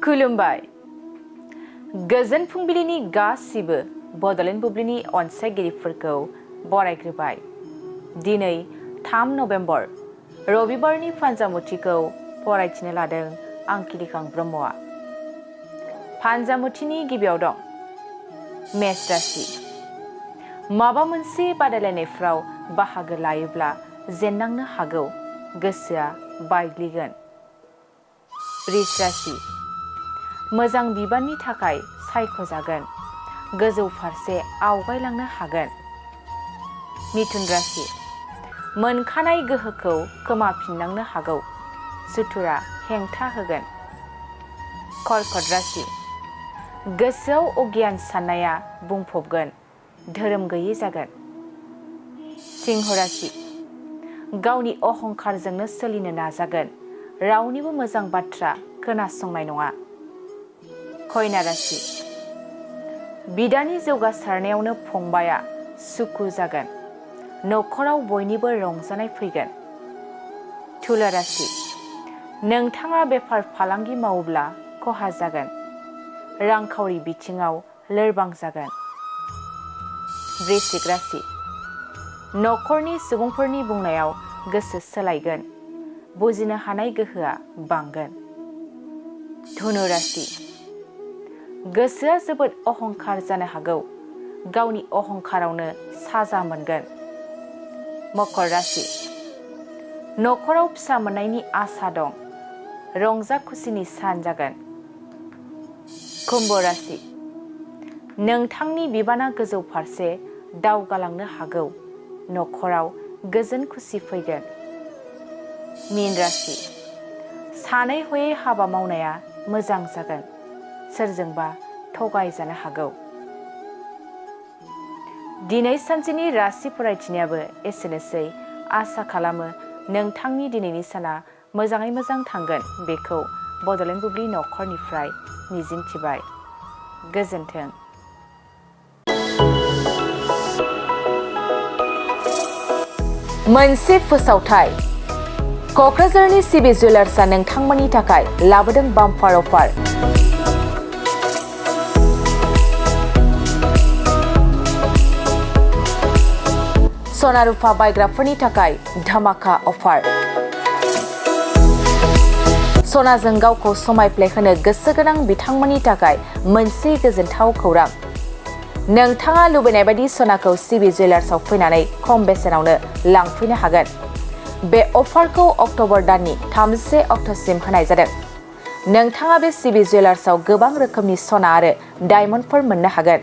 खुलुमबाय गोजोन फुंबिलिनि गासिबो बड'लेण्ड बुब्लिनि अनसायगिरिफोरखौ बरायग्रोबाय। दिनै 3 नभेम्बर रबिबारनि फान्जामुथिखौ फरायथिनो लादों आं किलिखां ब्रह्मआ। फान्जामुथिनि गिबियाव दं मेष राशि। माबा मोनसे बादायलायनायफ्राव बाहागो लायोब्ला जेननांनो हागौ, गोसोआ बायग्लिगोन। वृष राशि। मोजां बिबाननि थाखाय सायख'जागोन, गोजौ फारसे आवगायलांनो हागोन। मिथुन राशि। मोनखानाय गोहोखौ खोमाफिननांनो हागौ, सुथुरा हेंथा होगोन। कर्कट राशि। गोसोआव अगियान साननाया बुंफबगोन, धोरोम गैयै जागोन। सिंह राशि। गावनि अहंखारजोंनो सोलिनो नाजागोन, रावनिबो मोजां बाथ्रा खोनासंनाय नङा। कन्या राशि। बिदानि जौगासारनायावनो फंबाया सुखु जागोन, न'खराव बयनिबो रंजानाय फैगोन। तुला राशि। नोंथाङा बेफार फालांगि मावोब्ला खहा जागोन, रांखावरि बिथिङाव लोरबां जागोन। वृश्चिक राशि। न'खरनि सुबुंफोरनि बुंनायाव गोसो सोलायगोन, बुजिनो हानाय गोहोआ बांगोन। धनु राशि। गोसोआ जोबोद अहंखार जानो हागौ, गावनि अहंखारावनो साजा मोनगोन। मकर राशि। न'खराव फिसा मोननायनि आसा दं, रंजा खुसिनि सान जागोन। कुम्भ राशि। नोंथांनि बिबाना गोजौ फारसे दावगालांनो हागौ, न'खराव गोजोन खुसि फैगोन। मीन राशि। सानै हयै हाबा मावनाया मोजां जागोन, सोरजोंबा थगायजानो हागौ। दिनै सानसेनि राशि फरायथिनायाबो एसेनोसै। आसा खालामो नोंथांनि दिनैनि साना मोजाङै मोजां थांगोन, बेखौ बड'लेण्ड बुब्लि न'खरनिफ्राय मिजिंथिबाय। गोजोन्थों। मोनसे फोसावथाय। क'क्राझारनि सिबि जुवेलार्सआ नोंथांमोननि थाखाय लाबोदों बाम्पार अफार। सना रुफा बायग्राफोरनि थाखाय धामाका अफार। सनाजों गावखौ समायफ्लेहोनो गोसो गोनां बिथांमोननि थाखाय मोनसे गोजोनथाव खौरां। नोंथाङा लुबैनाय बायदि सनाखौ सिबि जुवेलार्सआव फैनानै खम बेसेनावनो लांफैनो हागोन। बे अफारखौ अक्ट'बर दाननि 31 अक्ट'सिम होनाय जादों। नोंथाङा बे सिबि जुवेलार्सआव गोबां रोखोमनि सना आरो डायमन्डफोर मोननो हागोन,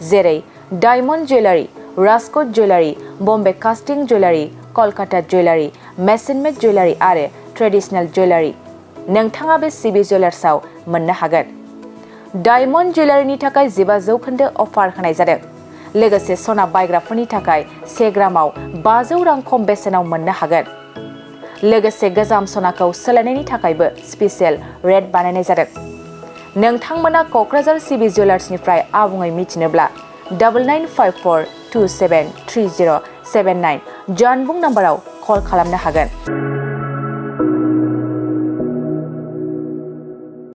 जेरै diamond jewellery, Rajkot jewellery, Bombay कास्टिं जुवेलारि, कलकाता जुवेलारि, मेसिन मेड जुवेलारि आरो ट्रेडिशनेल जुवेलारि नोंथाङा बे सिबि जुवेलार्सआव मोननो हागोन। डायमन्ड जुवेलारिनि थाखाय 15% अफार होनाय जादों। लोगोसे सना बायग्राफोरनि थाखाय 1 ग्रामाव 500 रां खम बेसेनाव मोननो हागोन। लोगोसे गोजाम सनाखौ सोलायनायनि थाखायबो स्पेसियेल रेट बानायनाय जादों। नोंथांमोना क'क्राझार सिबि जुवेलार्सनिफ्राय आबुङै मिथिनोब्ला 9954273079 जानबुं नाम्बाराव कल खालामनो हागोन।